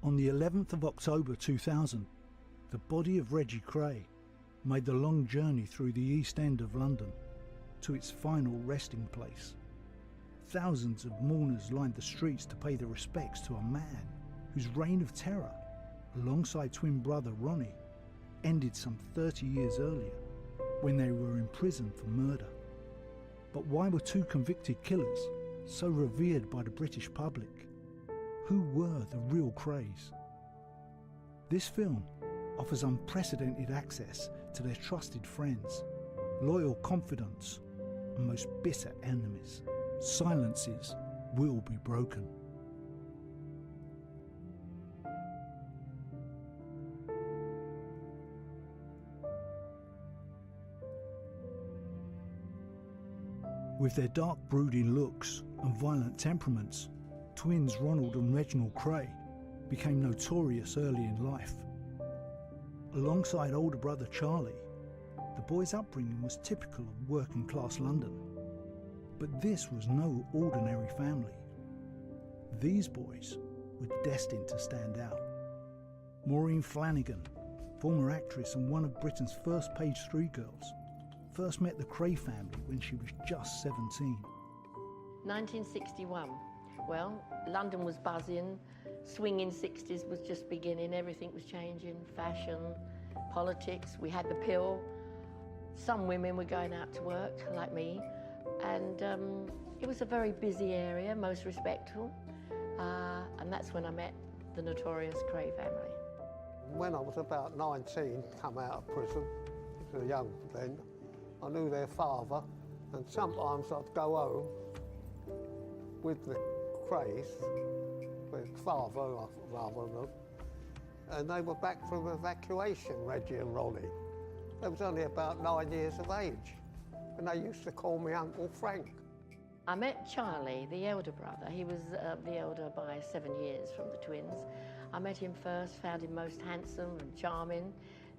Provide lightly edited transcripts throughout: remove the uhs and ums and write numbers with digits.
On the 11th of October 2000, the body of Reggie Kray made the long journey through the East End of London to its final resting place. Thousands of mourners lined the streets to pay their respects to a man whose reign of terror, alongside twin brother Ronnie, ended some 30 years earlier when they were imprisoned for murder. But why were two convicted killers so revered by the British public? Who were the real Krays? This film offers unprecedented access to their trusted friends, loyal confidants, and most bitter enemies. Silences will be broken. With their dark, brooding looks and violent temperaments, twins Ronald and Reginald Kray became notorious early in life. Alongside older brother Charlie, the boys' upbringing was typical of working-class London. But this was no ordinary family. These boys were destined to stand out. Maureen Flanagan, former actress and one of Britain's first page 3 girls, first met the Kray family when she was just 17. 1961. Well, London was buzzing, swinging 60s was just beginning, everything was changing, fashion, politics, we had the pill. Some women were going out to work, like me, and it was a very busy area, most respectful, and that's when I met the notorious Kray family. When I was about 19, come out of prison, I was young then, I knew their father, and sometimes I'd go home with the Krays, with father, rather than them, and they were back from evacuation, Reggie and Ronnie. They was only about 9 years of age, and they used to call me Uncle Frank. I met Charlie, the elder brother. He was the elder by 7 years from the twins. I met him first, found him most handsome and charming.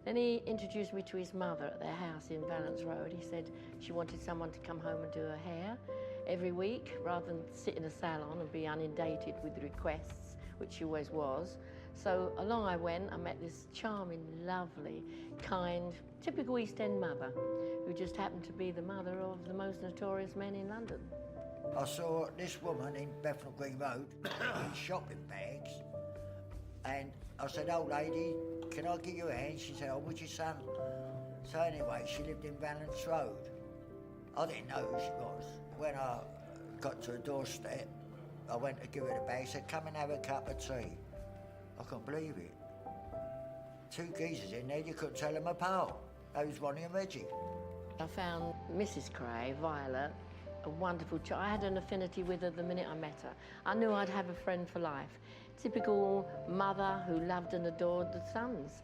Then he introduced me to his mother at their house in Valence Road. He said she wanted someone to come home and do her hair every week, rather than sit in a salon and be inundated with requests, which she always was. So along I went, I met this charming, lovely, kind, typical East End mother, who just happened to be the mother of the most notorious men in London. I saw this woman in Bethnal Green Road with shopping bags, and I said, "Old lady, can I give you a hand?" She said, "Oh, would you, son?" So anyway, she lived in Valence Road. I didn't know who she was. When I got to her doorstep, I went to give her the bag. She said, "Come and have a cup of tea." I couldn't believe it. Two geezers in there, you couldn't tell them apart. That was Ronnie and Reggie. I found Mrs. Kray, Violet, a wonderful child. I had an affinity with her the minute I met her. I knew I'd have a friend for life. Typical mother who loved and adored the sons.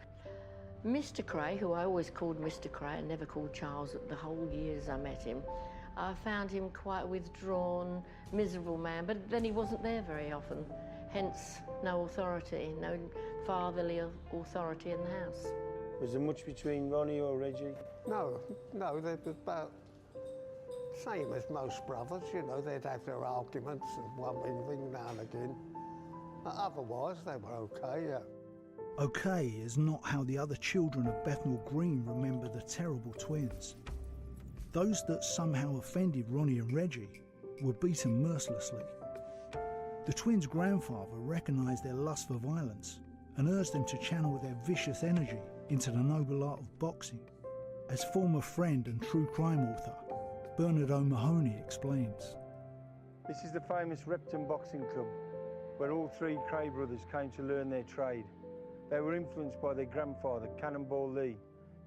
Mr. Kray, who I always called Mr. Kray and never called Charles the whole years I met him, I found him quite a withdrawn, miserable man, but then he wasn't there very often. Hence, no authority, no fatherly authority in the house. Was there much between Ronnie or Reggie? No, they were about same as most brothers, you know, they'd have their arguments and one thing now and again. Otherwise, they were okay, yeah. Okay is not how the other children of Bethnal Green remember the terrible twins. Those that somehow offended Ronnie and Reggie were beaten mercilessly. The twins' grandfather recognised their lust for violence and urged them to channel their vicious energy into the noble art of boxing. As former friend and true crime author Bernard O'Mahony explains. This is the famous Repton Boxing Club, where all three Kray brothers came to learn their trade. They were influenced by their grandfather, Cannonball Lee,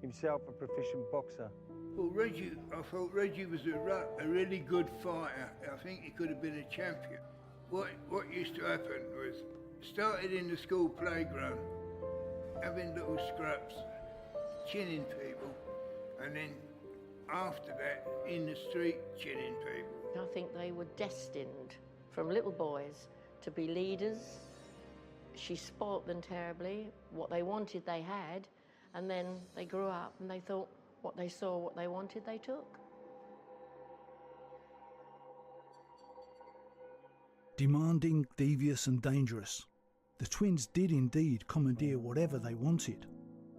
himself a proficient boxer. Well, I thought Reggie was a really good fighter. I think he could have been a champion. What used to happen was, started in the school playground, having little scraps, chinning people, and then after that, in the street, chinning people. I think they were destined, from little boys, to be leaders. She spoilt them terribly. What they wanted, they had, and then they grew up and they thought what they saw, what they wanted, they took. Demanding, devious and dangerous, The twins did indeed commandeer whatever they wanted,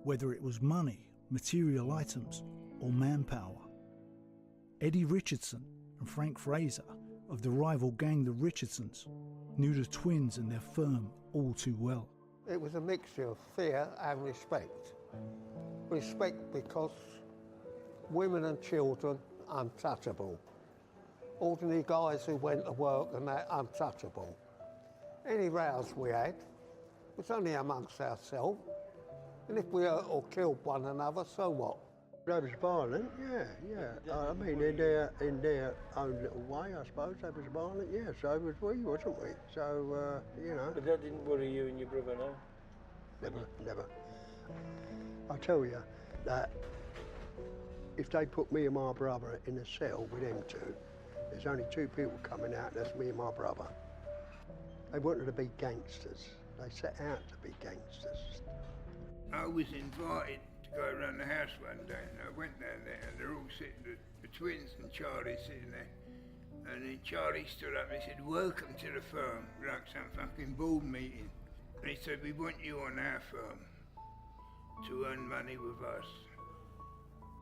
whether it was money, material items, or manpower. Eddie Richardson and Frank Fraser of the rival gang the Richardsons knew the twins and their firm all too well. It was a mixture of fear and respect. Respect because women and children, untouchable. Ordinary guys who went to work and that, untouchable. Any rows we had was only amongst ourselves. And if we hurt or killed one another, so what? They was violent, yeah. I mean, in their own little way, I suppose, they was violent, yeah. So was we, wasn't we? So, you know. But that didn't worry you and your brother, no? Never. I tell you that if they put me and my brother in a cell with them two, there's only two people coming out, that's me and my brother. They wanted to be gangsters. They set out to be gangsters. I was invited to go around the house one day, and I went down there, and they're all sitting, the twins and Charlie sitting there. And then Charlie stood up and he said, "Welcome to the firm," like some fucking board meeting. And he said, "We want you on our firm to earn money with us."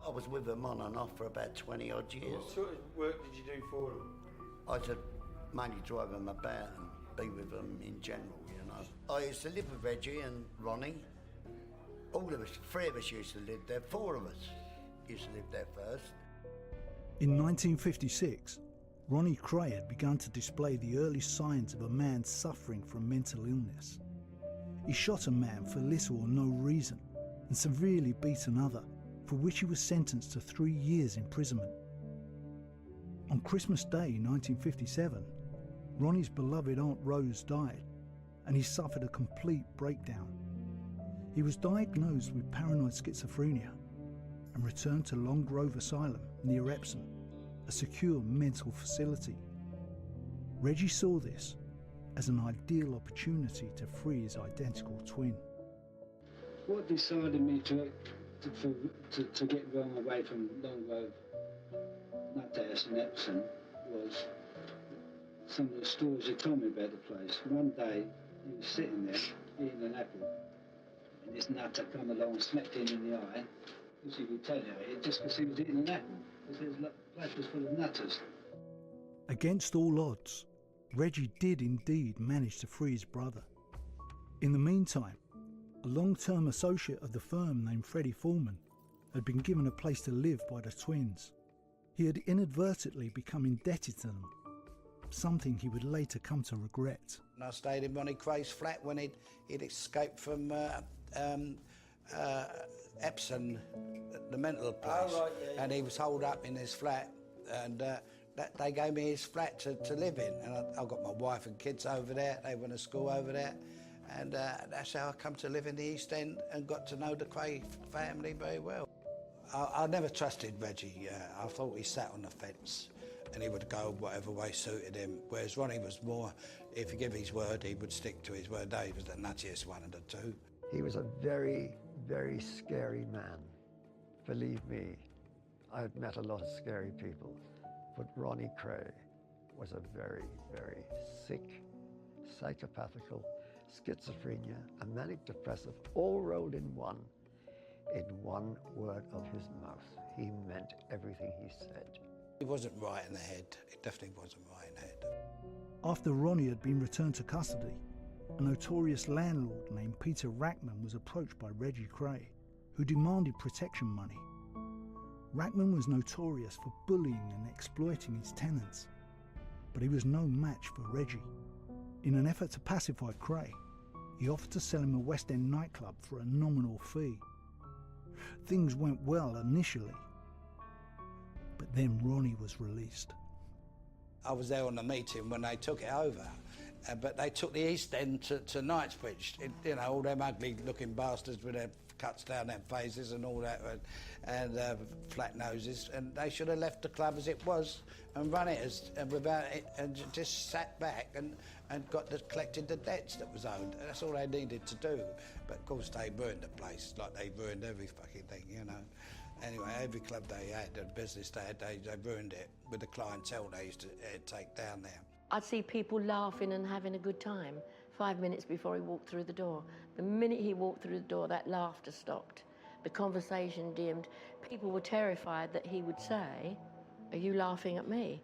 I was with them on and off for about 20 odd years. What sort of work did you do for them? I used to mainly drive them about and be with them in general, you know. I used to live with Reggie and Ronnie. All of us, three of us used to live there, four of us used to live there first. In 1956, Ronnie Kray had begun to display the early signs of a man suffering from mental illness. He shot a man for little or no reason and severely beat another, for which he was sentenced to 3 years imprisonment. On Christmas Day 1957, Ronnie's beloved Aunt Rose died and he suffered a complete breakdown. He was diagnosed with paranoid schizophrenia and returned to Long Grove Asylum near Epsom, a secure mental facility. Reggie saw this as an ideal opportunity to free his identical twin. What decided me to get Ron away from Long Grove Nuthouse in Epsom was some of the stories he told me about the place. One day he was sitting there eating an apple, and this nutter come along and smacked him in the eye, because he would tell you it just because he was eating an apple, because the place was full of nutters. Against all odds, Reggie did indeed manage to free his brother. In the meantime, a long-term associate of the firm named Freddie Foreman had been given a place to live by the twins. He had inadvertently become indebted to them, something he would later come to regret. And I stayed in Ronnie Kray's flat when he'd escaped from Epsom, the mental place. Oh, right, yeah. And he was holed up in his flat, and they gave me his flat to live in. And I've got my wife and kids over there. They went to school over there. And that's how I come to live in the East End and got to know the Kray family very well. I never trusted Reggie. I thought he sat on the fence and he would go whatever way suited him, whereas Ronnie was more, if he gave his word, he would stick to his word. He was the nuttiest one of the two. He was a very, very scary man. Believe me, I've met a lot of scary people, but Ronnie Kray was a very, very sick, psychopathical, schizophrenia, and manic depressive, all rolled in one word of his mouth. He meant everything he said. He wasn't right in the head. He definitely wasn't right in the head. After Ronnie had been returned to custody, a notorious landlord named Peter Rackman was approached by Reggie Kray, who demanded protection money. Rackman was notorious for bullying and exploiting his tenants, but he was no match for Reggie. In an effort to pacify Kray, he offered to sell him a West End nightclub for a nominal fee. Things went well initially, but then Ronnie was released. I was there on the meeting when they took it over, but they took the East End to Knightsbridge. You know, all them ugly-looking bastards with their cuts down their faces and all that, and flat noses, and they should have left the club as it was and run it without it, and just sat back and collected the debts that was owed. That's all they needed to do. But of course they ruined the place, like they ruined every fucking thing, you know. Anyway, every club they had, the business they had, they ruined it with the clientele they used to take down there. I'd see people laughing and having a good time. 5 minutes before he walked through the door. The minute he walked through the door, that laughter stopped. The conversation dimmed. People were terrified that he would say, "Are you laughing at me?"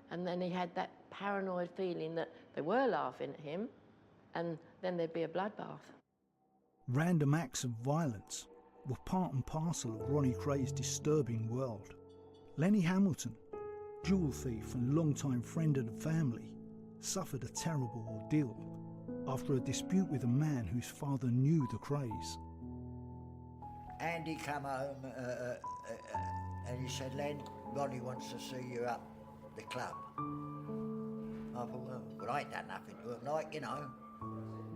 And then he had that paranoid feeling that they were laughing at him, and then there'd be a bloodbath. Random acts of violence were part and parcel of Ronnie Kray's disturbing world. Lenny Hamilton, jewel thief and longtime friend of the family, suffered a terrible ordeal after a dispute with a man whose father knew the Krays. Andy come home and he said, "Len, Ronnie wants to see you up the club." I thought, well, I ain't done nothing to him, like, you know.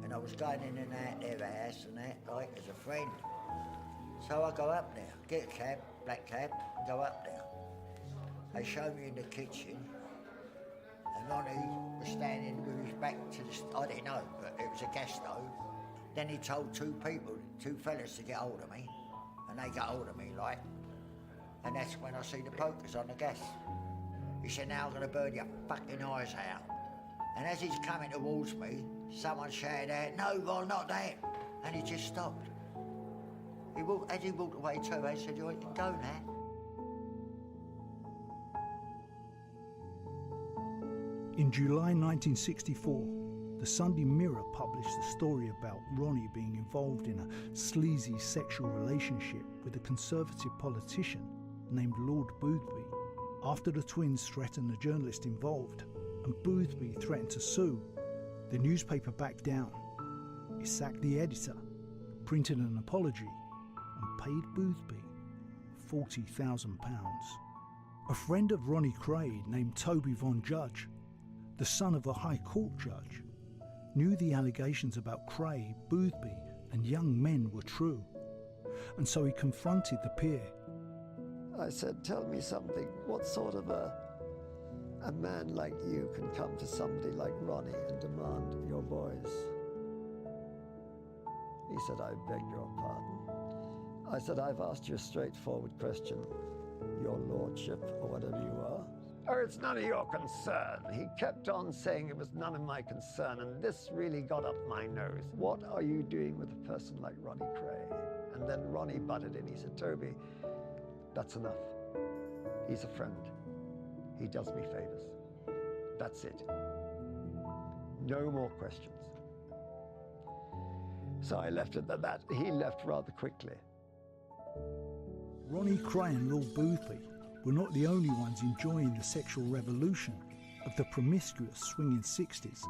And I was going in and out their house and that, like, as a friend. So I go up there, get a cab, black cab, go up there. They show me in the kitchen, and Ronnie was standing with his back to the, I didn't know, but it was a gas stove. Then he told two fellas to get hold of me, and they got hold of me, like, and that's when I see the pokers on the gas. He said, "Now I'm gonna burn your fucking eyes out." And as he's coming towards me, someone shouted out, "No, Ron, not that." And he just stopped. As he walked away too, I said, "You can go now." In July 1964, the Sunday Mirror published a story about Ronnie being involved in a sleazy sexual relationship with a Conservative politician named Lord Boothby. After the twins threatened the journalist involved and Boothby threatened to sue, the newspaper backed down. It sacked the editor, printed an apology and paid Boothby £40,000. A friend of Ronnie Kray named Toby Von Judge, the son of a High Court judge, knew the allegations about Kray, Boothby and young men were true, and so he confronted the peer. I said, "Tell me something. What sort of a man like you can come to somebody like Ronnie and demand your boys?" He said, "I beg your pardon." I said, "I've asked you a straightforward question, your lordship, or whatever you are." "Oh, it's none of your concern." He kept on saying it was none of my concern, and this really got up my nose. "What are you doing with a person like Ronnie Kray?" And then Ronnie butted in. He said, "Toby, that's enough. He's a friend. He does me favors. That's it. No more questions." So I left it at that. He left rather quickly. Ronnie Kray and Lord Boothby were not the only ones enjoying the sexual revolution of the promiscuous swinging 60s.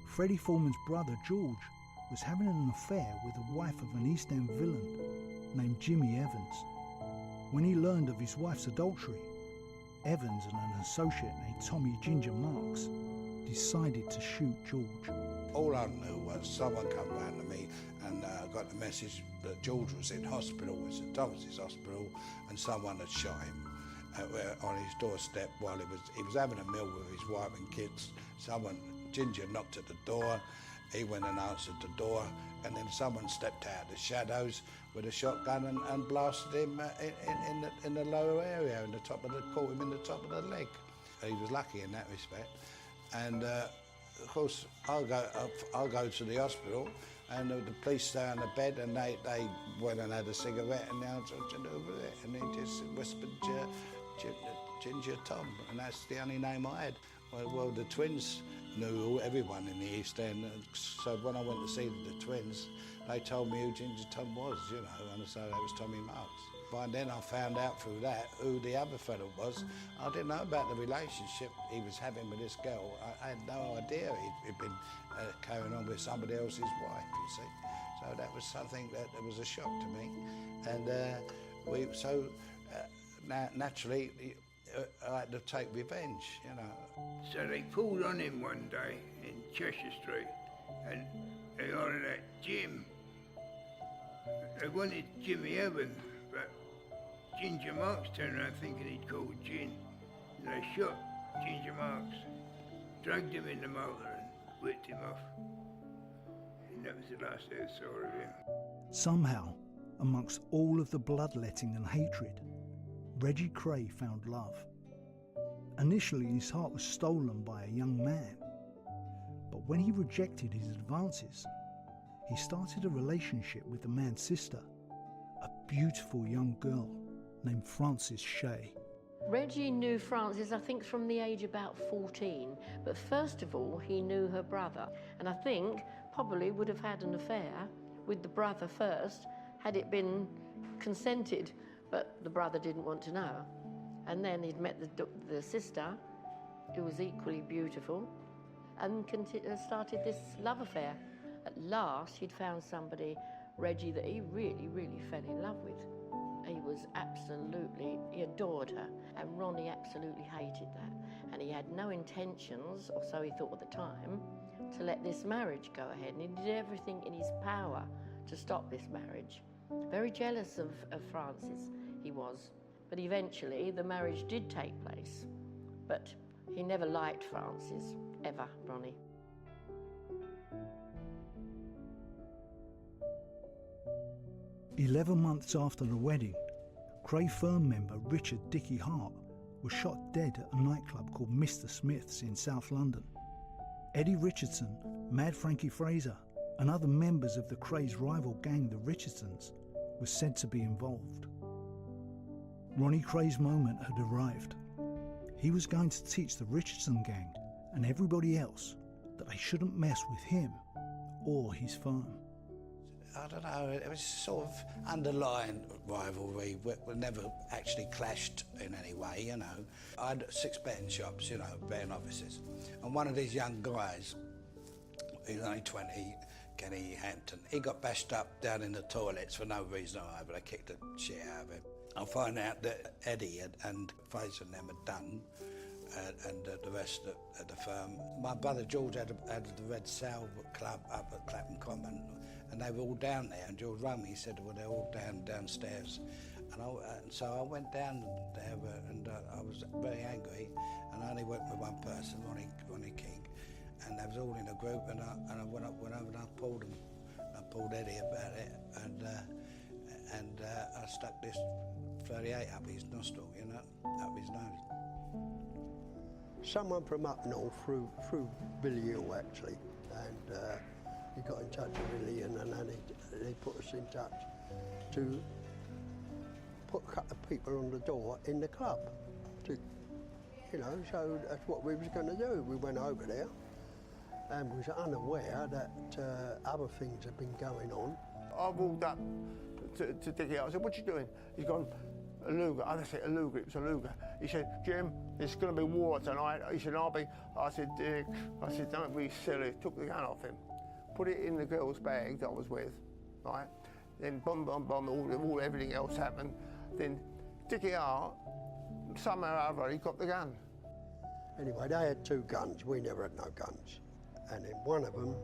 Freddie Foreman's brother George was having an affair with the wife of an East End villain named Jimmy Evans. When he learned of his wife's adultery, Evans and an associate named Tommy Ginger Marks decided to shoot George. All I knew was someone come round to me and got the message that George was in hospital, it was at Thomas's hospital, and someone had shot him on his doorstep while he was having a meal with his wife and kids. Ginger knocked at the door, he went and answered the door, and then someone stepped out of the shadows with a shotgun and blasted him in the lower area, caught him in the top of the leg. He was lucky in that respect. And of course, I'll go to the hospital, and the police stay on the bed, and they went and had a cigarette, and now over it, and he just whispered Ginger Tom, and that's the only name I had. Well, the twins knew everyone in the East End, so when I went to see the twins, they told me who Ginger Tom was, you know, and so that was Tommy Marks. By then I found out through that who the other fellow was. I didn't know about the relationship he was having with this girl. I had no idea he'd been carrying on with somebody else's wife, you see. So that was something that was a shock to me. And naturally, I had to take revenge, you know. So they pulled on him one day in Cheshire Street, and they ordered that Jim. They wanted Jimmy Evans, but Ginger Marks turned around thinking he'd called Gin. And they shot Ginger Marks, dragged him in the motor and whipped him off. And that was the last they saw of him. Somehow, amongst all of the bloodletting and hatred, Reggie Kray found love. Initially, his heart was stolen by a young man. But But when he rejected his advances, he started a relationship with the man's sister, a beautiful young girl named Frances Shay. Reggie knew Frances, I think, from the age about 14, but first of all, he knew her brother, and I think probably would have had an affair with the brother first, had it been consented, but the brother didn't want to know. And then he'd met the sister, who was equally beautiful, and started this love affair. At last, he'd found somebody, Reggie, that he really, really fell in love with. He adored her, and Ronnie absolutely hated that. And he had no intentions, or so he thought at the time, to let this marriage go ahead. And he did everything in his power to stop this marriage. Very jealous of Frances, he was. But eventually, the marriage did take place. But he never liked Frances, ever, Ronnie. "11 months after the wedding, Kray firm member Richard Dickie Hart was shot dead at a nightclub called Mr. Smith's in South London. Eddie Richardson, Mad Frankie Fraser, and other members of the Kray's rival gang, the Richardsons, were said to be involved. Ronnie Kray's moment had arrived. He was going to teach the Richardson gang and everybody else that they shouldn't mess with him or his firm. I don't know, it was sort of underlying rivalry. We never actually clashed in any way, you know. I had 6 betting shops, you know, betting offices. And one of these young guys, he was only 20, Kenny Hampton, he got bashed up down in the toilets for no reason or other. They kicked the shit out of him. I find out that Eddie and Fraser and them had done, and the rest of the firm. My brother George had the Red Sail Club up at Clapham Common, and they were all down there, and George rang me, he said, well, they're all downstairs. And so I went down there, and I was very angry, and I only went with one person, Ronnie King, and they was all in a group, and I went over and I pulled them. I pulled Eddie about it, and I stuck this 38 up his nostril, you know, up his nose. Someone from up north, through Billy Hill actually, and he got in touch with Billy, and then they put us in touch to put a couple of people on the door in the club. To, you know, so that's what we was going to do. We went over there and was unaware that other things had been going on. I walked up to Dickie. I said, what you doing? He's gone, a Luger. I said, a Luger, it was a Luger. He said, Jim, it's going to be war tonight. He said, I said, Dick, don't be silly. Took the gun off him, put it in the girl's bag that I was with, right? Then boom, everything else happened. Then Dickie Hart, somehow or other, he got the gun. Anyway, they had 2 guns. We never had no guns. And then one of them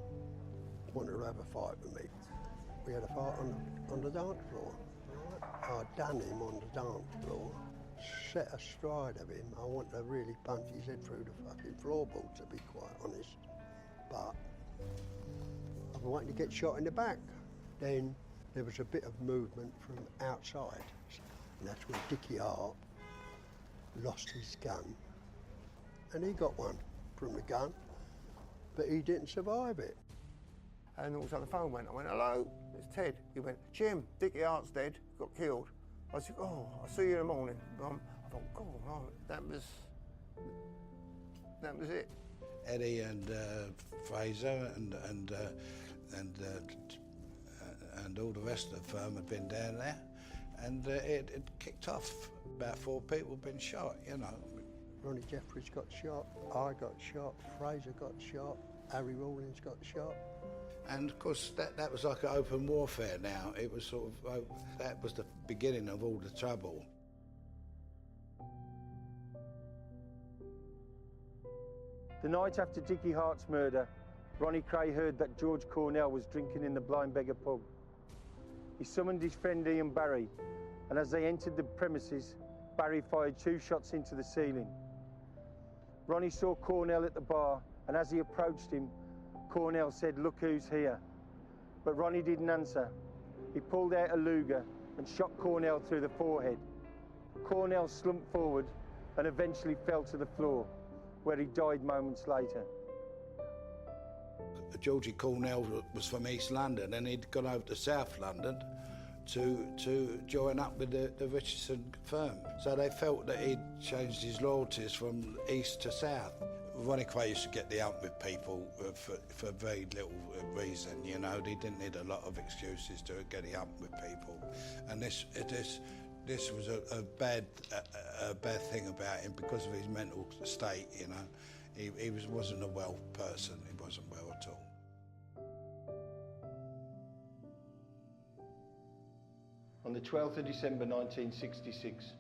wanted to have a fight with me. We had a fight on the dance floor. I'd done him on the dance floor, set astride of him. I wanted to really punch his head through the fucking floorboard, to be quite honest. But I wanted to get shot in the back. Then there was a bit of movement from outside, and that's where Dickie Hart lost his gun. And he got one from the gun, but he didn't survive it. And all of a sudden the phone went. I went, hello, it's Ted. He went, Jim, Dickie Hart's dead, got killed. I said, oh, I'll see you in the morning. I thought, God, oh, that was it. Eddie and Fraser and all the rest of the firm had been down there, and it kicked off. About 4 people had been shot, you know. Ronnie Jeffries got shot, I got shot, Fraser got shot, Harry Rawlins got shot. And of course, that was like an open warfare now. It was sort of, that was the beginning of all the trouble. The night after Dickie Hart's murder, Ronnie Kray heard that George Cornell was drinking in the Blind Beggar pub. He summoned his friend Ian Barry, and as they entered the premises, Barry fired 2 shots into the ceiling. Ronnie saw Cornell at the bar, and as he approached him, Cornell said, look who's here. But Ronnie didn't answer. He pulled out a Luger and shot Cornell through the forehead. Cornell slumped forward and eventually fell to the floor, where he died moments later. Georgie Cornell was from East London, and he'd gone over to South London to join up with the Richardson firm. So they felt that he'd changed his loyalties from east to south. Ronnie Kray used to get the hump with people for very little reason, you know. He didn't need a lot of excuses to get the hump with people. And this was a bad thing about him because of his mental state, you know. He wasn't a well person, he wasn't well at all. On the 12th of December 1966,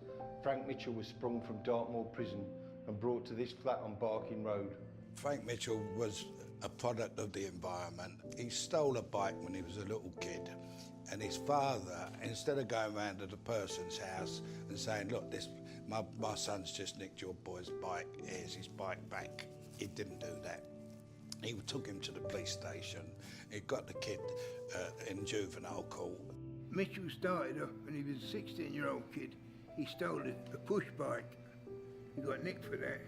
Frank Mitchell was sprung from Dartmoor prison and brought to this flat on Barking Road. Frank Mitchell was a product of the environment. He stole a bike when he was a little kid, and his father, instead of going round to the person's house and saying, look, my son's just nicked your boy's bike, here's his bike back, he didn't do that. He took him to the police station. He got the kid in juvenile court. Mitchell started off when he was a 16-year-old kid. He stole a push bike. He got nicked for that.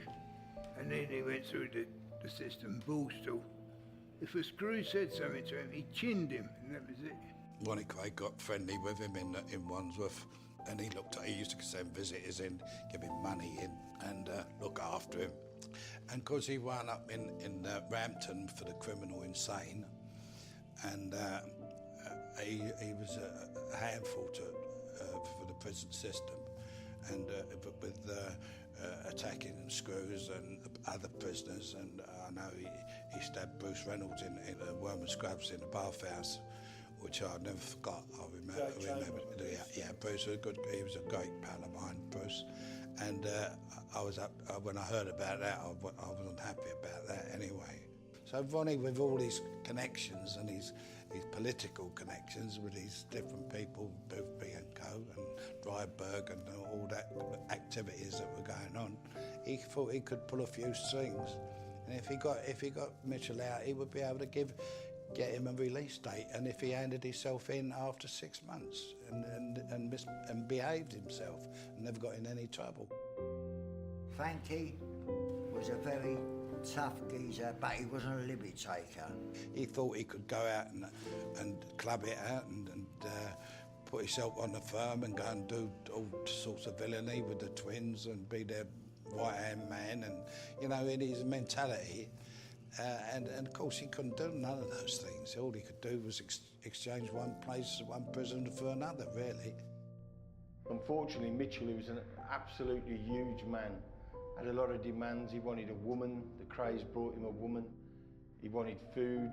And then he went through the system, Borstal. If a screw said something to him, he chinned him, and that was it. Ronnie Kray got friendly with him in Wandsworth, and he used to send visitors in, give him money in, and look after him. And because he wound up in Rampton for the criminal insane, and he was a handful for the prison system, and with attacking screws and other prisoners. And I know he stabbed Bruce Reynolds in Worm and Scrubs in the bathhouse, which I never forgot. I remember. Yeah, Bruce was good. He was a great pal of mine, Bruce. And I was up when I heard about that. I wasn't happy about that anyway. So Ronnie, with all his connections and his political connections with these different people, Boothby and Co. and Dryburgh and all that activities that were going on, he thought he could pull a few strings. And if he got Mitchell out, he would be able to get him a release date. And if he handed himself in after 6 months and behaved himself and never got in any trouble. Frankie was a very tough geezer, but he wasn't a liberty taker. He thought he could go out and club it out and put himself on the firm and go and do all sorts of villainy with the twins and be their right-hand man, and, you know, in his mentality. And of course he couldn't do none of those things. All he could do was exchange one prison for another, really. Unfortunately, Mitchell, who was an absolutely huge man, had a lot of demands. He wanted a woman. The Krays brought him a woman. He wanted food,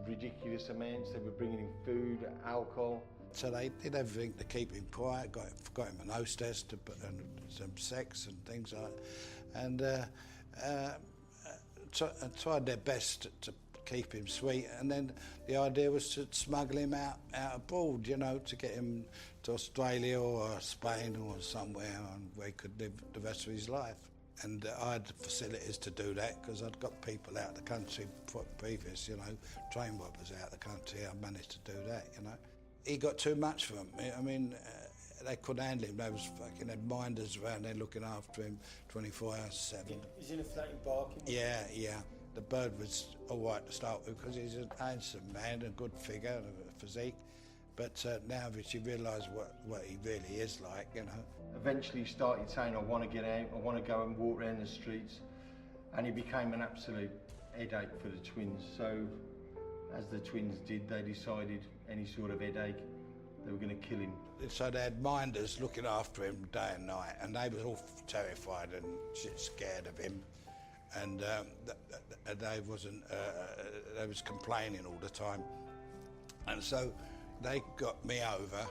ridiculous amounts. They were bringing him food, alcohol. So they did everything to keep him quiet, got him an hostess and some sex and things like that. And tried their best to keep him sweet. And then the idea was to smuggle him out abroad, you know, to get him to Australia or Spain or somewhere where he could live the rest of his life. And I had the facilities to do that because I'd got people out of the country previous, you know, train robbers out of the country. I managed to do that, you know. He got too much for them. I mean, they couldn't handle him. They was fucking had minders around there looking after him 24 hours 7. He's in a flat in Barking? Yeah. The bird was all right to start with because he's a handsome man, a good figure, and a physique. But now that you realise what he really is like, you know. Eventually he started saying, I want to get out, I want to go and walk around the streets. And he became an absolute headache for the twins. So, as the twins did, they decided any sort of headache, they were going to kill him. So they had minders looking after him day and night, and they was all terrified and scared of him. And they was complaining all the time. And so they got me over,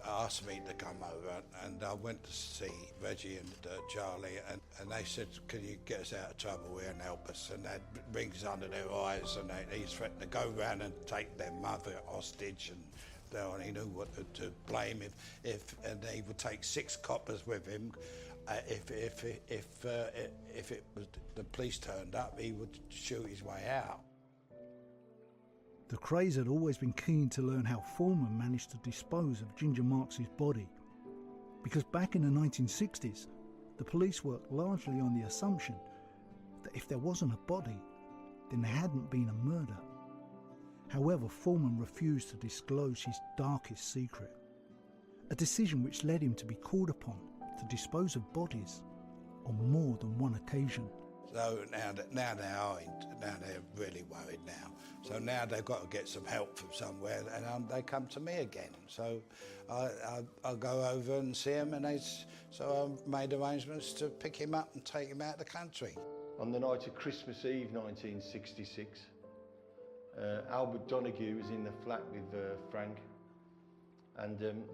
asked me to come over, and I went to see Reggie and Charlie, and they said, can you get us out of trouble here and help us? And they had rings under their eyes, and he threatened to go round and take their mother hostage, and he knew what to blame and he would take 6 coppers with him. If it was the police turned up, he would shoot his way out. The Krays had always been keen to learn how Foreman managed to dispose of Ginger Marks's body, because back in the 1960s, the police worked largely on the assumption that if there wasn't a body, then there hadn't been a murder. However, Foreman refused to disclose his darkest secret, a decision which led him to be called upon to dispose of bodies on more than one occasion. So now they're really worried now. So now they've got to get some help from somewhere, and they come to me again. So I go over and see him, and so I made arrangements to pick him up and take him out of the country. On the night of Christmas Eve 1966, Albert Donahue was in the flat with Frank, and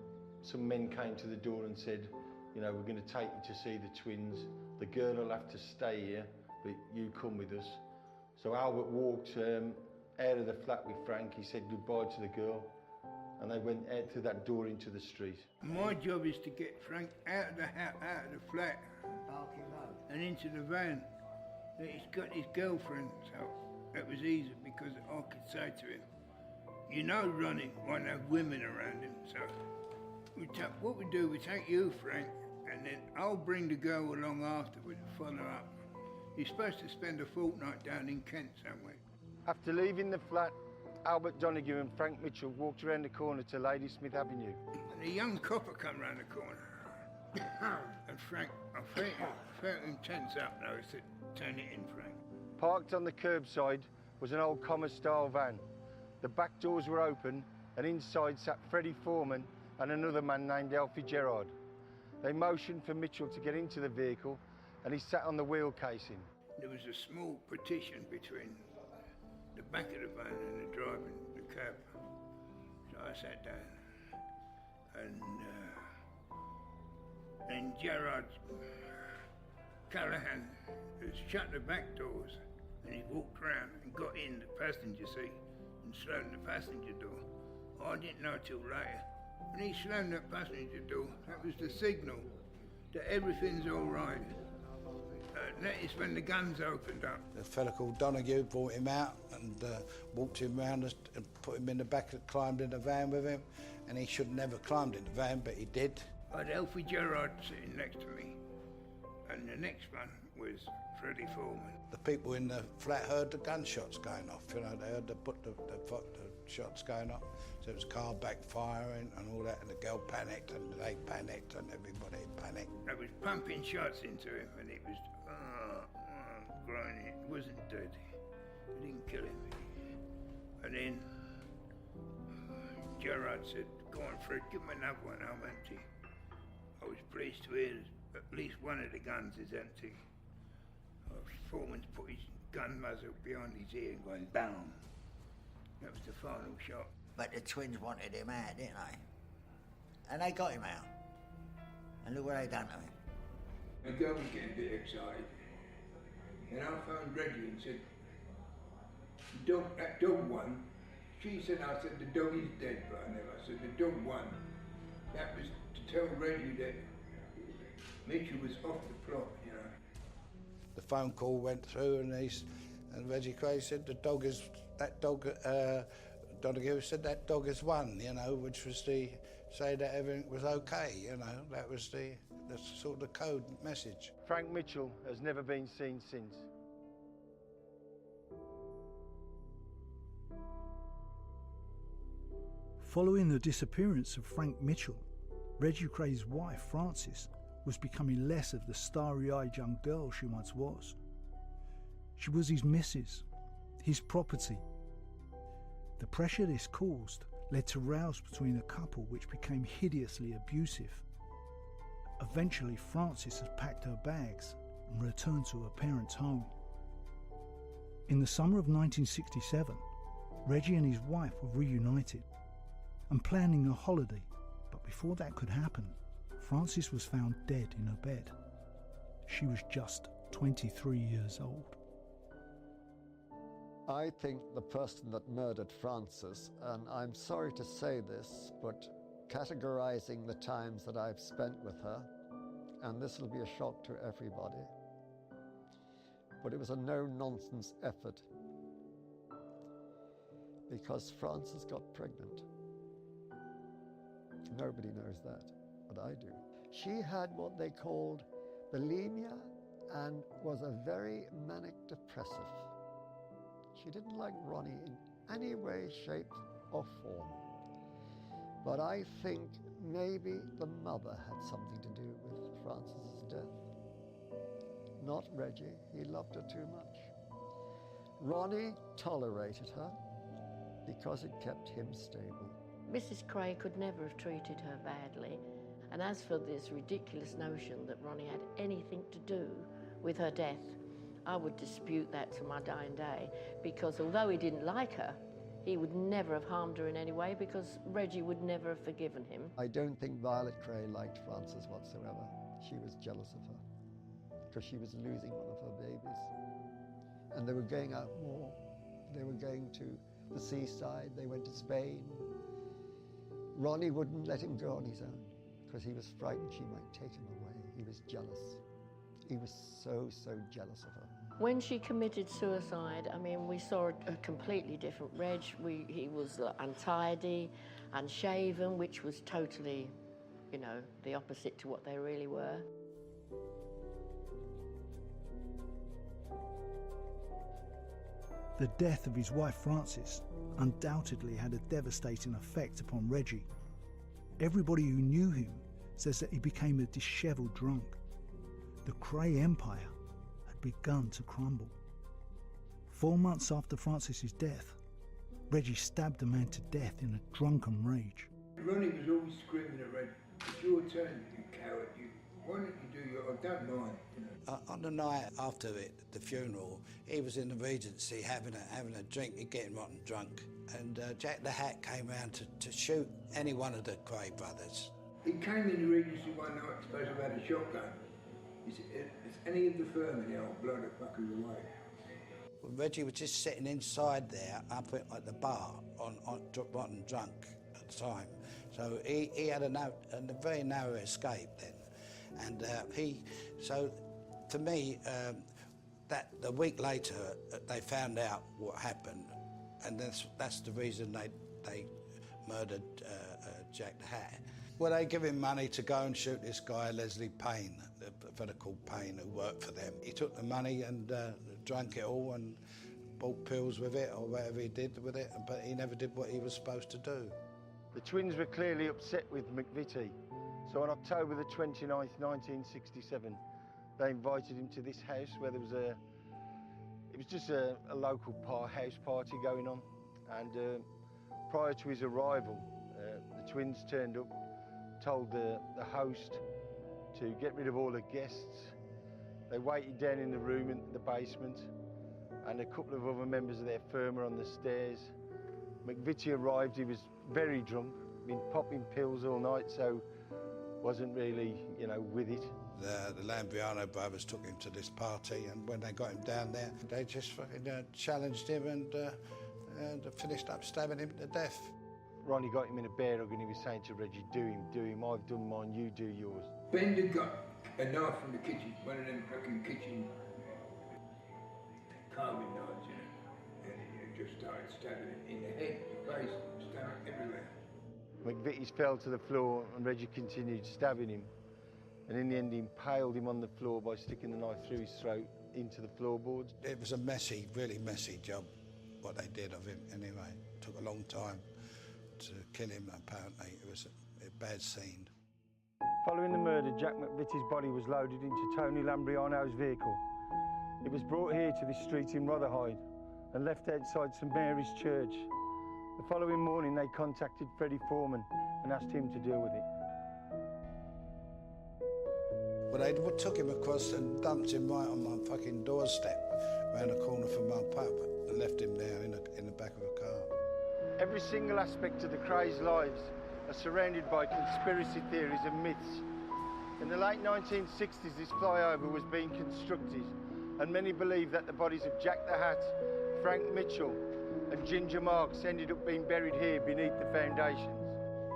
some men came to the door and said, you know, we're going to take you to see the twins. The girl will have to stay here, but you come with us. So Albert walked out of the flat with Frank. He said goodbye to the girl, and they went out through that door into the street. My job is to get Frank out of the house, out of the flat, and into the van. He's got his girlfriend, so that was easy because I could say to him, you know Ronnie won't have women around him, so what we do, we take you, Frank, and then I'll bring the girl along afterwards and follow up. He's supposed to spend a fortnight down in Kent somewhere. After leaving the flat, Albert Donahue and Frank Mitchell walked around the corner to Ladysmith Avenue. And a young copper come round the corner. And Frank, I felt him tense up now. I said, turn it in, Frank. Parked on the curbside was an old commerce-style van. The back doors were open, and inside sat Freddie Foreman and another man named Alfie Gerard. They motioned for Mitchell to get into the vehicle, and he sat on the wheel casing. There was a small partition between the back of the van and the driving, the cab. So I sat down, and Gerard Callahan has shut the back doors, and he walked round and got in the passenger seat and slammed the passenger door. I didn't know till later. When he slammed that passenger door, that was the signal that everything's all right. That is when the guns opened up. A fella called Donahue brought him out and walked him round and put him in the back, climbed in the van with him, and he should never climbed in the van, but he did. I had Alfie Gerard sitting next to me, and the next one was Freddie Foreman. The people in the flat heard the gunshots going off, you know, they heard the shots going off. So it was car backfiring and all that, and the girl panicked, and they panicked, and everybody panicked. I was pumping shots into him, and it was grinding. It wasn't dead. It didn't kill him. And then Gerard said, go on, Fred, give me another one, I'm empty. I was pleased to hear at least one of the guns is empty. Foreman's put his gun muzzle behind his ear and going, BAM! That was the final shot. But the twins wanted him out, didn't they? And they got him out. And look what they done to him. The girl was getting a bit excited. And I phoned Reggie and said, that dog won. She said, I said, the dog is dead, but I never. I said, the dog won. That was to tell Reggie that Mitchell was off the plot, you know. The phone call went through, and Reggie Kray said, Donahue said that dog has won, you know, which was to say that everything was okay, you know. That was the sort of code message. Frank Mitchell has never been seen since. Following the disappearance of Frank Mitchell, Reggie Kray's wife, Frances, was becoming less of the starry-eyed young girl she once was. She was his missus, his property. The pressure this caused led to rows between the couple which became hideously abusive. Eventually, Frances had packed her bags and returned to her parents' home. In the summer of 1967, Reggie and his wife were reunited and planning a holiday, but before that could happen, Frances was found dead in her bed. She was just 23 years old. I think the person that murdered Frances, and I'm sorry to say this, but categorizing the times that I've spent with her, and this will be a shock to everybody, but it was a no-nonsense effort because Frances got pregnant. Nobody knows that, but I do. She had what they called bulimia and was a very manic depressive. She didn't like Ronnie in any way, shape or form. But I think maybe the mother had something to do with Frances's death. Not Reggie, he loved her too much. Ronnie tolerated her because it kept him stable. Mrs. Kray could never have treated her badly. And as for this ridiculous notion that Ronnie had anything to do with her death, I would dispute that to my dying day, because although he didn't like her, he would never have harmed her in any way, because Reggie would never have forgiven him. I don't think Violet Kray liked Frances whatsoever. She was jealous of her because she was losing one of her babies. And they were going out more. They were going to the seaside, they went to Spain. Ronnie wouldn't let him go on his own because he was frightened she might take him away. He was jealous. He was so jealous of her. When she committed suicide, I mean, we saw a completely different Reg. He was untidy, unshaven, which was totally, you know, the opposite to what they really were. The death of his wife Frances undoubtedly had a devastating effect upon Reggie. Everybody who knew him says that he became a dishevelled drunk. The Kray empire had begun to crumble. 4 months after Frances's death, Reggie stabbed a man to death in a drunken rage. Ronnie was always screaming at Reggie, "It's your turn, you coward, why don't you do your, I don't mind, you know." On the night after the funeral, he was in the Regency having a drink, getting rotten drunk, and Jack the Hat came round to shoot any one of the Kray brothers. He came in the Regency one night, supposed to have had a shotgun. He said, "If any of the firm in the old blood are fuckers away." Well, Reggie was just sitting inside there, up at the bar, on rotten drunk at the time. So he had a very narrow escape then. And so for me, that a week later, they found out what happened, and that's the reason they murdered Jack the Hat. Well, they give him money to go and shoot this guy, Leslie Payne, a fella called Payne, who worked for them. He took the money and drank it all and bought pills with it, or whatever he did with it, but he never did what he was supposed to do. The twins were clearly upset with McVitie. So on October the 29th, 1967, they invited him to this house where there was it was just a local house party going on. And prior to his arrival, the twins turned up, told the host to get rid of all the guests. They waited down in the room in the basement, and a couple of other members of their firm were on the stairs. McVitie arrived, he was very drunk, been popping pills all night, so wasn't really, with it. The Lambriano brothers took him to this party, and when they got him down there, they just fucking challenged him and finished up stabbing him to death. Ronnie got him in a bear hug and he was saying to Reggie, do him, I've done mine, you do yours. Bender got a knife from the kitchen, one of them fucking kitchen carving knives, and he just started stabbing him in the head, the face, stabbing everywhere. McVitie's fell to the floor and Reggie continued stabbing him, and in the end he impaled him on the floor by sticking the knife through his throat into the floorboards. It was a messy, really messy job, what they did of him anyway. It took a long time to kill him, apparently. It was a bad scene. Following the murder, Jack McVitie's body was loaded into Tony Lambriano's vehicle. It was brought here to this street in Rotherhithe and left outside St Mary's Church. The following morning, they contacted Freddie Foreman and asked him to deal with it. Well, they took him across and dumped him right on my fucking doorstep, round the corner from my pub, and left him there in the back of a car. Every single aspect of the Krays' lives are surrounded by conspiracy theories and myths. In the late 1960s, this flyover was being constructed, and many believe that the bodies of Jack the Hat, Frank Mitchell, and Ginger Marks ended up being buried here beneath the foundations.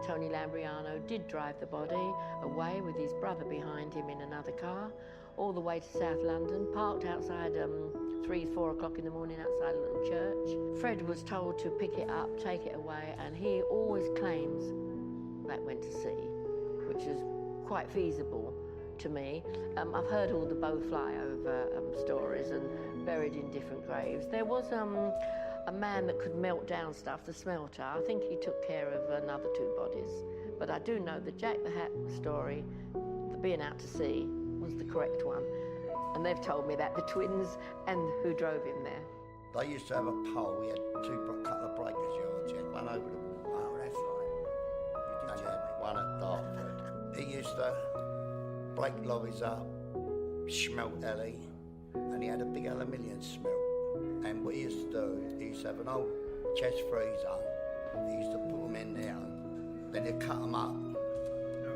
Tony Lambriano did drive the body away with his brother behind him in another car, all the way to South London, parked outside 3-4 o'clock in the morning outside a little church. Fred was told to pick it up, take it away, and he always claims that went to sea, which is quite feasible to me. I've heard all the bow flyover stories and buried in different graves. There was a man that could melt down stuff, the smelter. I think he took care of another 2 bodies. But I do know the Jack the Hat story, the being out to sea, was the correct one. And they've told me that, the twins and who drove him there. They used to have a pole, we had couple of breakers yards, you had one over the wall. Oh, that's right. And you had one at Dartford. He used to break lorries up, smelt Ellie, and he had a big aluminium smelt. And what he used to do, he used to have an old chest freezer, he used to put them in there, then he'd cut them up and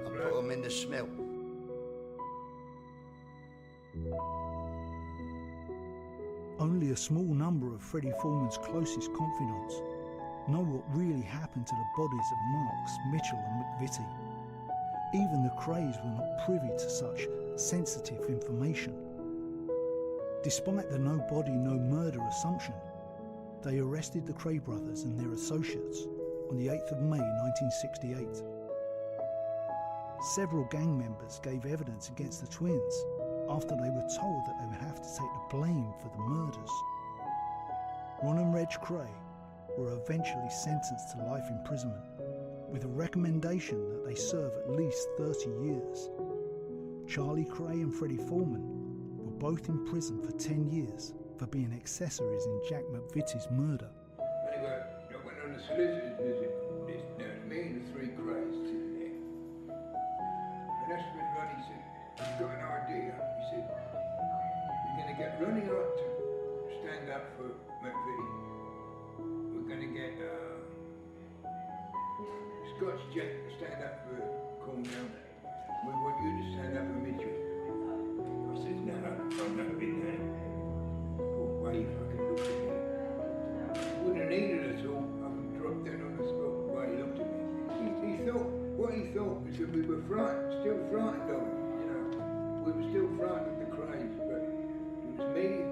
put them in the smelt. Only a small number of Freddie Foreman's closest confidants know what really happened to the bodies of Marks, Mitchell and McVitie. Even the Krays were not privy to such sensitive information. Despite the no body, no murder assumption, they arrested the Kray brothers and their associates on the 8th of May 1968. Several gang members gave evidence against the twins after they were told that they would have to take the blame for the murders. Ron and Reggie Kray were eventually sentenced to life imprisonment, with a recommendation that they serve at least 30 years. Charlie Kray and Freddie Foreman were both in prison for 10 years for being accessories in Jack McVitie's murder. Anyway, I went on a solicitor's visit. Now it's me and the 3 Krays sitting there. And that's when Ronnie said, he's got an idea. He said, we're going to get Ronnie out to stand up for McVitie. We're going to get Scotch Jack to stand up for Cornell. We want you to stand up for Mitchell. I said, no, I'm not being that. Poor Wave fucking looked at me. Wouldn't have needed it at all. I would drop dead on the spot the way he looked at me. He thought, what he thought was that we were frightened, still frightened of him, you know. We were still frightened of the Krays, but it was me,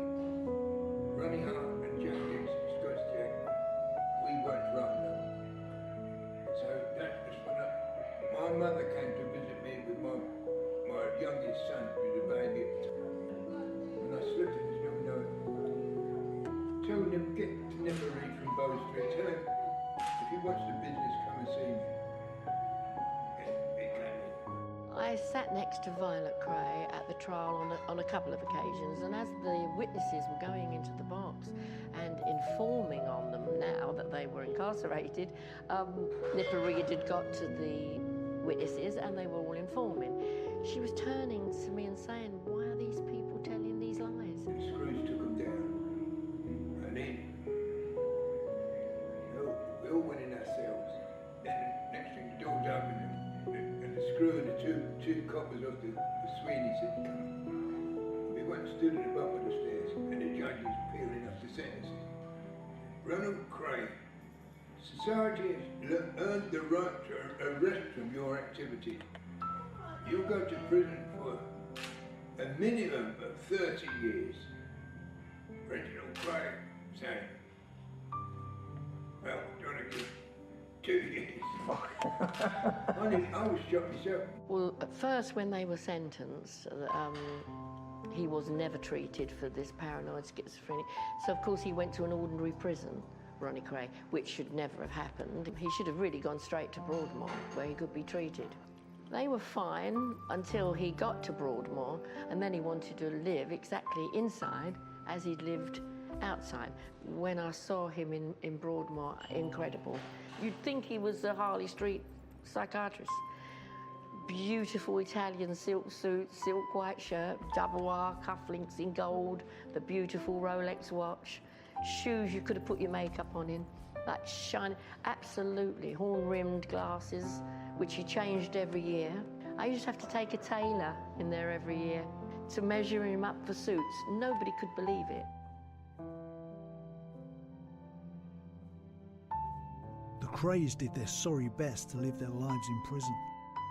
Ronnie Hart and Jack Dixon, Scotch Jack. We weren't frightened of him. So that was when my mother came to visit me with my youngest son, who was a baby. When I slipped in his window, told him, get to Nipperee from Bow Street, tell him if he wants the business, come and see me. I sat next to Violet Kray at the trial on a couple of occasions, and as the witnesses were going into the box and informing on them now that they were incarcerated, Nipperee had got to the witnesses and they were all informing. She was turning to me and saying, why are these people telling these lies? The screws took them down, and then we all went in our cells. Then the next thing, the doors opened, and the screw and the two coppers off the Sweeney said, come. We went and stood at the bottom of the stairs, and the judge was peeling up the sentences. Ronald Kray, society has earned the right to arrest from your activity. You'll go to prison for a minimum of 30 years. Reginald Kray saying, well, do you want to give 2 years? I was shocked myself. Well, at first when they were sentenced, he was never treated for this paranoid schizophrenia. So of course he went to an ordinary prison, Ronnie Kray, which should never have happened. He should have really gone straight to Broadmoor, where he could be treated. They were fine until he got to Broadmoor, and then he wanted to live exactly inside as he'd lived outside. When I saw him in Broadmoor, incredible. You'd think he was a Harley Street psychiatrist. Beautiful Italian silk suit, silk white shirt, double R cufflinks in gold, the beautiful Rolex watch, shoes you could have put your makeup on in, that shiny, absolutely horn-rimmed glasses, which he changed every year. I used to have to take a tailor in there every year to measure him up for suits. Nobody could believe it. The Krays did their sorry best to live their lives in prison,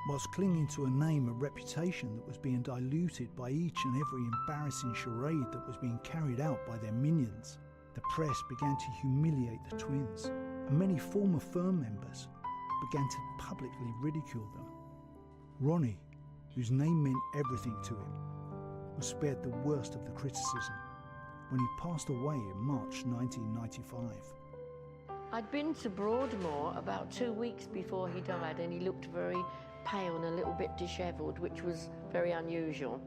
whilst clinging to a name and reputation that was being diluted by each and every embarrassing charade that was being carried out by their minions. The press began to humiliate the twins, and many former firm members began to publicly ridicule them. Ronnie, whose name meant everything to him, was spared the worst of the criticism when he passed away in March 1995. I'd been to Broadmoor about 2 weeks before he died, and he looked very pale and a little bit dishevelled, which was very unusual.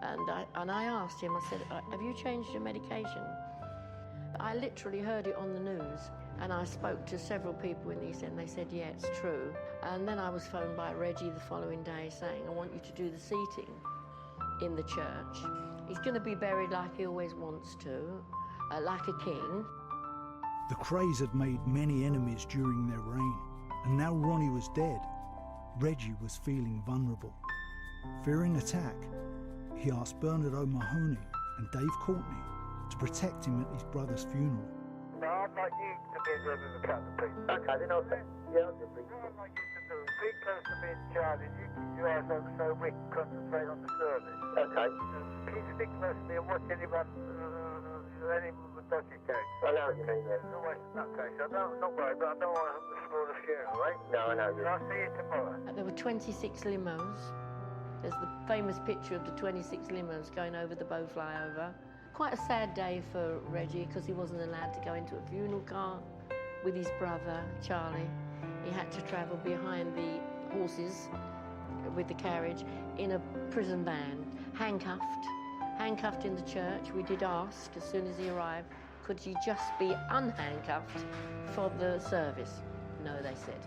And I asked him, I said, have you changed your medication? I literally heard it on the news, and I spoke to several people in the East End. They said, yeah, it's true. And then I was phoned by Reggie the following day saying, I want you to do the seating in the church. He's going to be buried like he always wants to, like a king. The Krays had made many enemies during their reign, and now Ronnie was dead. Reggie was feeling vulnerable. Fearing attack, he asked Bernard O'Mahony and Dave Courtney to protect him at his brother's funeral. No, I'd like you to be there with a couple of people. Okay, then I'll say. Yeah, I'll just bring No, I'd like you to do it. Be close to me and Charlie. You keep your eyes open so we can concentrate on the service. Okay. Keep stick close to me and watch anyone with dodgy characters. I know what you mean, yeah. Okay, so not worry, but I don't want to spoil the funeral, right? No, I know. I'll see you tomorrow. There were 26 limos. There's the famous picture of the 26 limos going over the Bow flyover. Quite a sad day for Reggie because he wasn't allowed to go into a funeral car with his brother, Charlie. He had to travel behind the horses with the carriage in a prison van, handcuffed in the church. We did ask as soon as he arrived, could he just be unhandcuffed for the service? No, they said.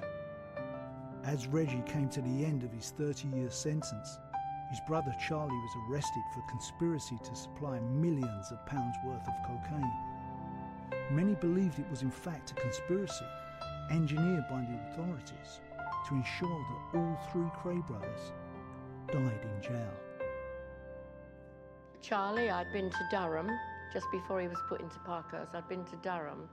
As Reggie came to the end of his 30-year sentence, his brother Charlie was arrested for conspiracy to supply millions of pounds worth of cocaine. Many believed it was in fact a conspiracy engineered by the authorities to ensure that all three Kray brothers died in jail. Charlie, I'd been to Durham just before he was put into Parkhurst. I'd been to Durham,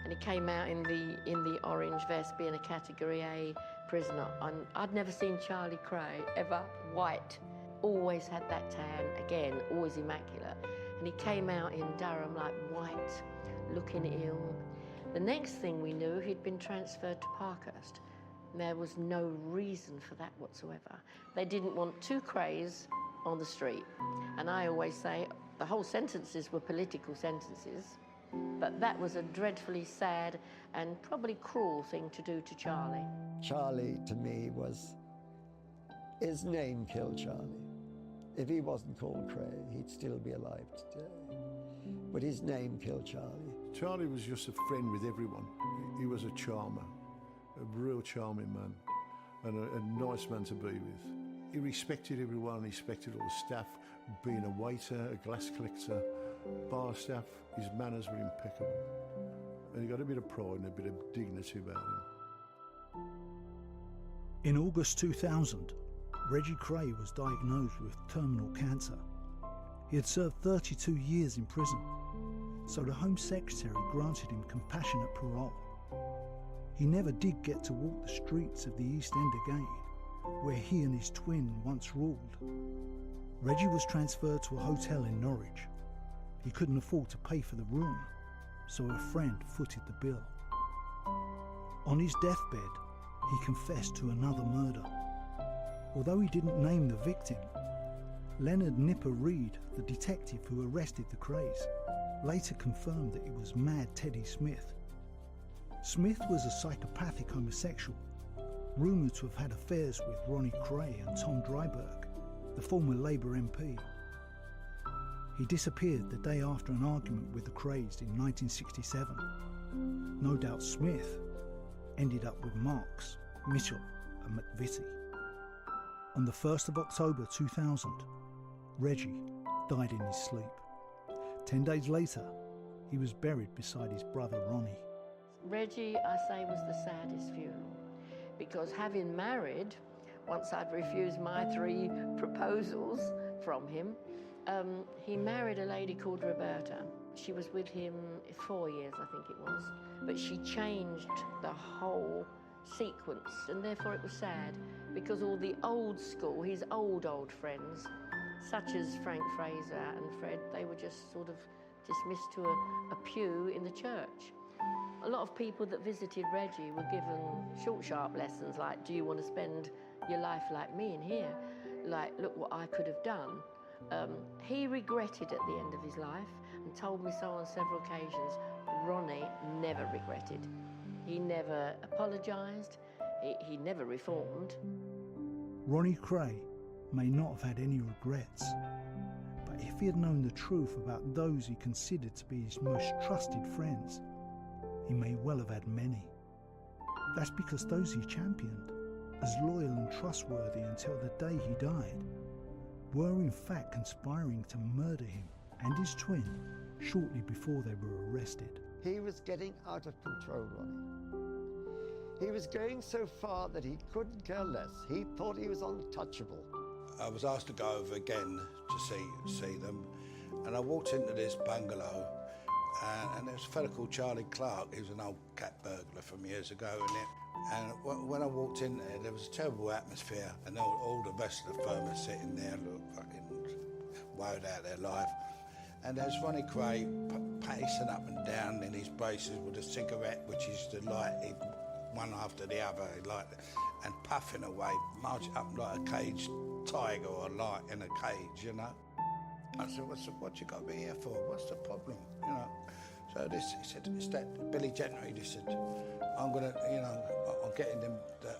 and he came out in the orange vest, being a Category A prisoner. And I'd never seen Charlie Kray ever white. Always had that tan, again, always immaculate. And he came out in Durham like white, looking ill. The next thing we knew, he'd been transferred to Parkhurst. There was no reason for that whatsoever. They didn't want two Krays on the street. And I always say the whole sentences were political sentences, but that was a dreadfully sad and probably cruel thing to do to Charlie. Charlie, to me, was... his name killed Charlie. If he wasn't called Kray, he'd still be alive today. But his name killed Charlie. Charlie was just a friend with everyone. He was a charmer, a real charming man, and a nice man to be with. He respected everyone, he respected all the staff, being a waiter, a glass collector, bar staff. His manners were impeccable. And he got a bit of pride and a bit of dignity about him. In August 2000, Reggie Kray was diagnosed with terminal cancer. He had served 32 years in prison, so the Home Secretary granted him compassionate parole. He never did get to walk the streets of the East End again, where he and his twin once ruled. Reggie was transferred to a hotel in Norwich. He couldn't afford to pay for the room, so a friend footed the bill. On his deathbed, he confessed to another murder. Although he didn't name the victim, Leonard Nipper Reid, the detective who arrested the Krays, later confirmed that it was Mad Teddy Smith. Smith was a psychopathic homosexual, rumoured to have had affairs with Ronnie Kray and Tom Dryburgh, the former Labour MP. He disappeared the day after an argument with the Krays in 1967. No doubt Smith ended up with Marks, Mitchell and McVitie. On the 1st of October 2000, Reggie died in his sleep. 10 days later, he was buried beside his brother Ronnie. Reggie, I say, was the saddest funeral, because having married, once I'd refused my 3 proposals from him, he married a lady called Roberta. She was with him 4 years, I think it was, but she changed the whole sequence, and therefore it was sad, because all the old school, his old friends, such as Frank Fraser and Fred, they were just sort of dismissed to a pew in the church. A lot of people that visited Reggie were given short, sharp lessons like, do you want to spend your life like me in here? Like, look what I could have done. He regretted at the end of his life, and told me so on several occasions, Ronnie never regretted. He never apologised, he never reformed. Ronnie Kray may not have had any regrets, but if he had known the truth about those he considered to be his most trusted friends, he may well have had many. That's because those he championed, as loyal and trustworthy until the day he died, were in fact conspiring to murder him and his twin shortly before they were arrested. He was getting out of control, Ronnie. He was going so far that he couldn't care less. He thought he was untouchable. I was asked to go over again to see them, and I walked into this bungalow, and there was a fellow called Charlie Clark. He was an old cat burglar from years ago, and when I walked in there was a terrible atmosphere, and all the rest of the firm was sitting there, fucking woed out their life. And there's Ronnie Kray pacing up and down in his braces with a cigarette, which he used to light one after the other, and puffing away, marching up like a caged tiger or a lion in a cage, you know. I said, what you got me here for? What's the problem, you know? So he said, it's that Billy Gentry. He said, I'm gonna, you know, I'm getting them.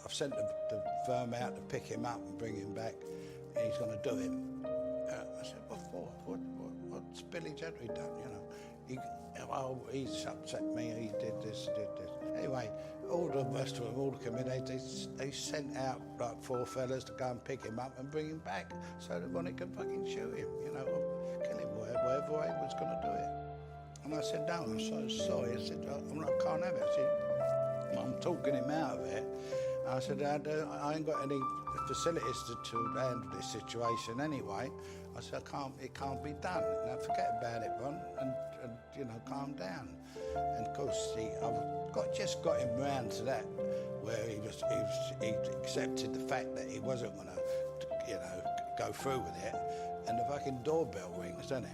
I've sent the firm out to pick him up and bring him back, and he's gonna do it. I said, what for? What's Billy Gentry done? You know, he's upset me. He did this. Anyway, all the rest of them, all the committee, they sent out like 4 fellas to go and pick him up and bring him back, so that Ronnie could fucking shoot him, you know, or kill him, whatever way he was gonna do it. And I said, no, I'm so sorry. I said, I can't have it. I said, I'm talking him out of it. I said, I ain't got any facilities to handle this situation anyway. I said, it can't be done. Now forget about it, Ron, and you know, calm down. And of course, I've just got him round to that, where he accepted the fact that he wasn't going to, you know, go through with it. And the fucking doorbell rings, doesn't it?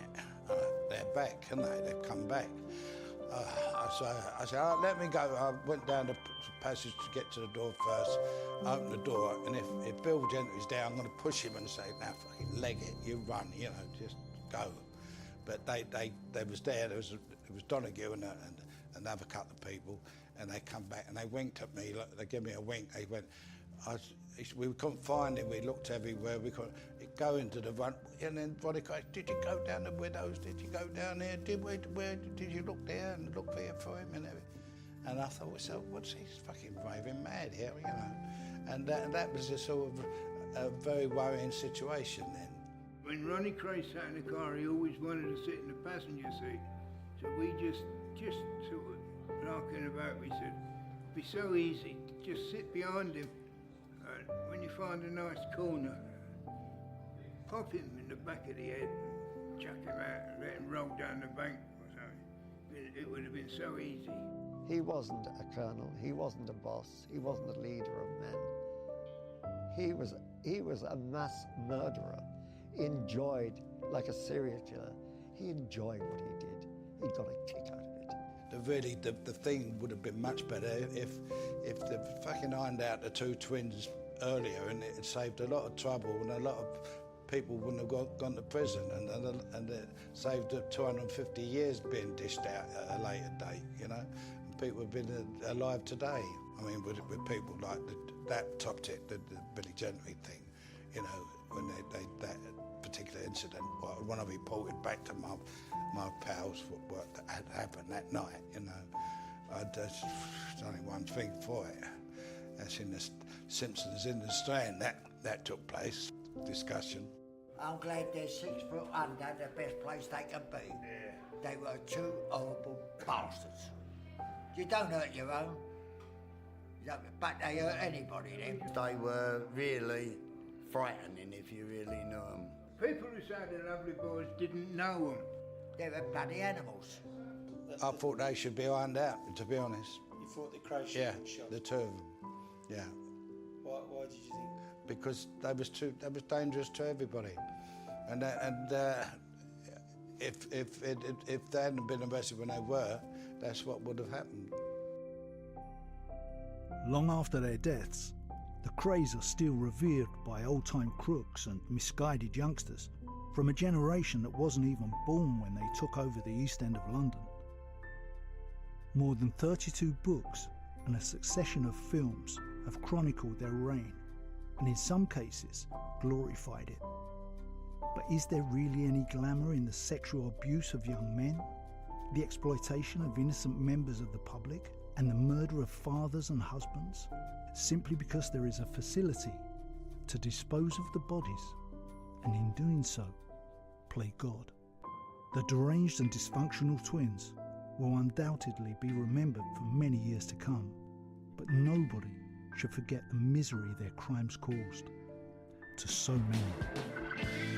They're back, aren't they? They've come back. I said, all right, let me go. I went down the passage to get to the door first, opened the door, and if Bill Gentry's there, I'm going to push him and say, now fucking leg it, you run, you know, just go. But they was there. There was Donahue and another couple of people, and they come back and they winked at me. They gave me a wink. They went, we couldn't find him. We looked everywhere. We couldn't go into the front. And then Ronnie cried, did you go down the Widows? Did you go down there? Where did you look there and look there for him and everything? And I thought, well, what's he fucking raving mad here, you know? And that was a sort of a very worrying situation then. When Ronnie Kray sat in the car, he always wanted to sit in the passenger seat. So we just sort of larking about. We said, it'd be so easy, just sit behind him. When you find a nice corner, pop him in the back of the head, and chuck him out, and let him roll down the bank or something. It would have been so easy. He wasn't a colonel, he wasn't a boss, he wasn't a leader of men. He was a mass murderer, enjoyed, like a serial killer, he enjoyed what he did. He got a kick out of it. The thing would have been much better if they'd fucking ironed out the 2 twins earlier, and it had saved a lot of trouble, and a lot of people wouldn't have gone to prison, and it saved 250 years being dished out at a later date, you know. And people have been alive today. I mean, with people like that topped it, the Billy Gentry thing, you know, when that particular incident, when I reported back to my pals what had happened that night, you know, there's only one thing for it. That's in the Simpsons in the Strand. That took place. Discussion. I'm glad they're 6 foot under, the best place they can be. Yeah. They were 2 horrible bastards. You don't hurt your own, but they hurt anybody then. They were really frightening if you really knew them. People who say the lovely boys didn't know them. They were bloody animals. I thought they should be ironed out, to be honest. You thought the Kray should have been shot? The 2 of them, yeah. Why did you think? Because they was dangerous to everybody, and if they hadn't been arrested when they were, that's what would have happened. Long after their deaths, the Krays are still revered by old-time crooks and misguided youngsters from a generation that wasn't even born when they took over the East End of London. More than 32 books and a succession of films have chronicled their reign, and in some cases glorified it. But is there really any glamour in the sexual abuse of young men, the exploitation of innocent members of the public, and the murder of fathers and husbands, simply because there is a facility to dispose of the bodies, and in doing so, play God? The deranged and dysfunctional twins will undoubtedly be remembered for many years to come, but nobody should forget the misery their crimes caused to so many.